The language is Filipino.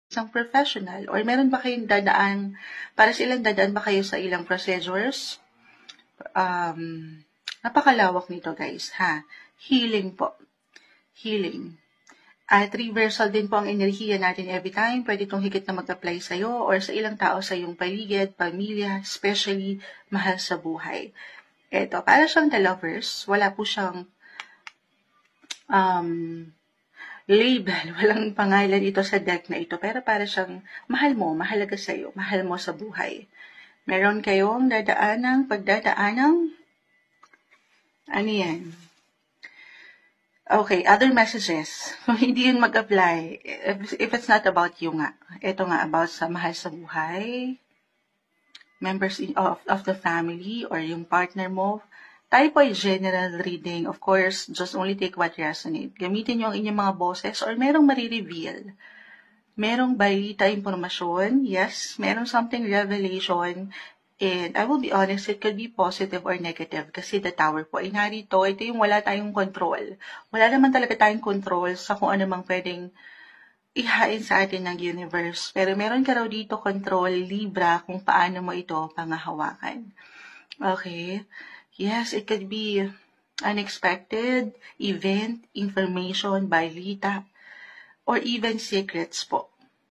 isang professional? Or meron ba kayong dadaan, para sa ilang dadaan ba kayo sa ilang procedures? Napakalawak nito guys, ha? Healing po. Healing. At reversal din po ang enerhiya natin every time. Pwede itong higit na mag-apply sa'yo or sa ilang tao sa iyong paligid, pamilya, especially mahal sa buhay. Ito, para siyang the lovers. Wala po siyang label. Walang pangalan ito sa deck na ito. Pero para siyang mahal mo, mahalaga sa'yo, mahal mo sa buhay. Meron kayong pagdadaanang, ano yan? Okay, other messages. Kung hindi yun mag-apply, if it's not about you nga, ito nga about sa mahal sa buhay, members of the family, or yung partner mo, tayo po ay general reading. Of course, just only take what resonate. Gamitin nyo ang inyong mga boses or merong marireveal. Merong balita, informasyon, yes, merong something revelation. And I will be honest, it could be positive or negative kasi the tower po ay narito. Ito yung wala tayong control. Wala naman talaga tayong control sa kung ano mang pwedeng ihain sa atin ng universe. Pero meron ka raw dito control, Libra, kung paano mo ito pangahawakan. Okay? Yes, it could be unexpected event, information, balita, or even secrets po.